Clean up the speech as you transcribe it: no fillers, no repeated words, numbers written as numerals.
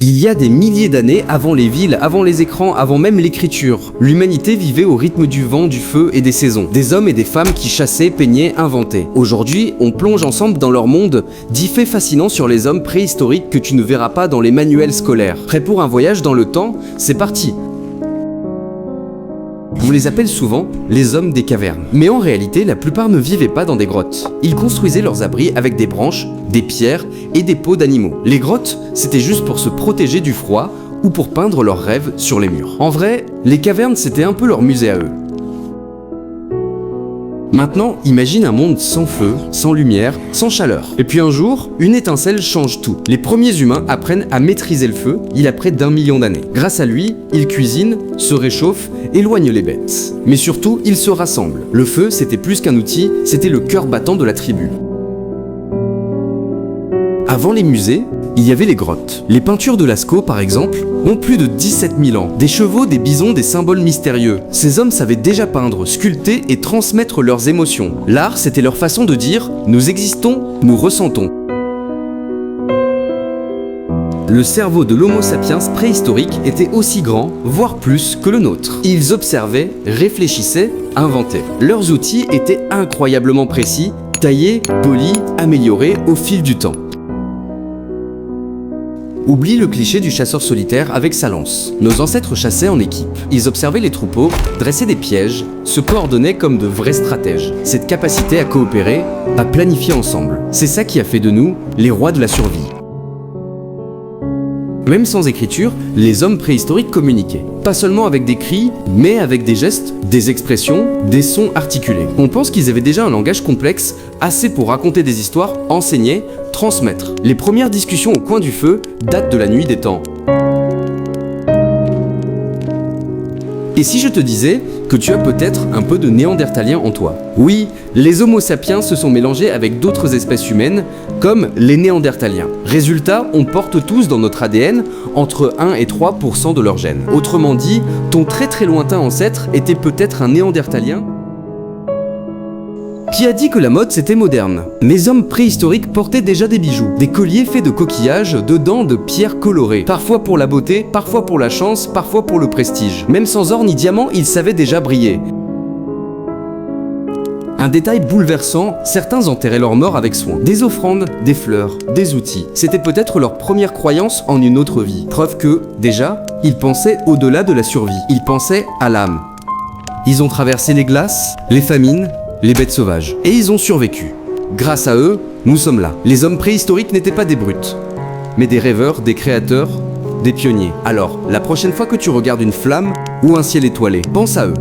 Il y a des milliers d'années, avant les villes, avant les écrans, avant même l'écriture, l'humanité vivait au rythme du vent, du feu et des saisons. Des hommes et des femmes qui chassaient, peignaient, inventaient. Aujourd'hui, on plonge ensemble dans leur monde, 10 faits fascinants sur les hommes préhistoriques que tu ne verras pas dans les manuels scolaires. Prêt pour un voyage dans le temps? C'est parti! On les appelle souvent les hommes des cavernes. Mais en réalité, la plupart ne vivaient pas dans des grottes. Ils construisaient leurs abris avec des branches, des pierres et des peaux d'animaux. Les grottes, c'était juste pour se protéger du froid ou pour peindre leurs rêves sur les murs. En vrai, les cavernes, c'était un peu leur musée à eux. Maintenant, imagine un monde sans feu, sans lumière, sans chaleur. Et puis un jour, une étincelle change tout. Les premiers humains apprennent à maîtriser le feu, il y a près d'1 million d'années. Grâce à lui, ils cuisinent, se réchauffent, éloignent les bêtes. Mais surtout, ils se rassemblent. Le feu, c'était plus qu'un outil, c'était le cœur battant de la tribu. Avant les musées, il y avait les grottes. Les peintures de Lascaux, par exemple, ont plus de 17 000 ans. Des chevaux, des bisons, des symboles mystérieux. Ces hommes savaient déjà peindre, sculpter et transmettre leurs émotions. L'art, c'était leur façon de dire « nous existons, nous ressentons ». Le cerveau de l'Homo sapiens préhistorique était aussi grand, voire plus, que le nôtre. Ils observaient, réfléchissaient, inventaient. Leurs outils étaient incroyablement précis, taillés, polis, améliorés au fil du temps. Oublie le cliché du chasseur solitaire avec sa lance. Nos ancêtres chassaient en équipe. Ils observaient les troupeaux, dressaient des pièges, se coordonnaient comme de vrais stratèges. Cette capacité à coopérer, à planifier ensemble, c'est ça qui a fait de nous les rois de la survie. Même sans écriture, les hommes préhistoriques communiquaient. Pas seulement avec des cris, mais avec des gestes, des expressions, des sons articulés. On pense qu'ils avaient déjà un langage complexe, assez pour raconter des histoires, enseigner, transmettre. Les premières discussions au coin du feu datent de la nuit des temps. Et si je te disais que tu as peut-être un peu de néandertalien en toi? Oui, les Homo sapiens se sont mélangés avec d'autres espèces humaines, comme les néandertaliens. Résultat, on porte tous dans notre ADN entre 1 et 3% de leurs gènes. Autrement dit, ton très lointain ancêtre était peut-être un néandertalien. Qui a dit que la mode c'était moderne? Les hommes préhistoriques portaient déjà des bijoux, des colliers faits de coquillages, dedans de pierres colorées. Parfois pour la beauté, parfois pour la chance, parfois pour le prestige. Même sans or ni diamant, ils savaient déjà briller. Un détail bouleversant, certains enterraient leurs morts avec soin. Des offrandes, des fleurs, des outils. C'était peut-être leur première croyance en une autre vie. Preuve que, déjà, ils pensaient au-delà de la survie. Ils pensaient à l'âme. Ils ont traversé les glaces, les famines, les bêtes sauvages. Et ils ont survécu. Grâce à eux, nous sommes là. Les hommes préhistoriques n'étaient pas des brutes, mais des rêveurs, des créateurs, des pionniers. Alors, la prochaine fois que tu regardes une flamme ou un ciel étoilé, pense à eux.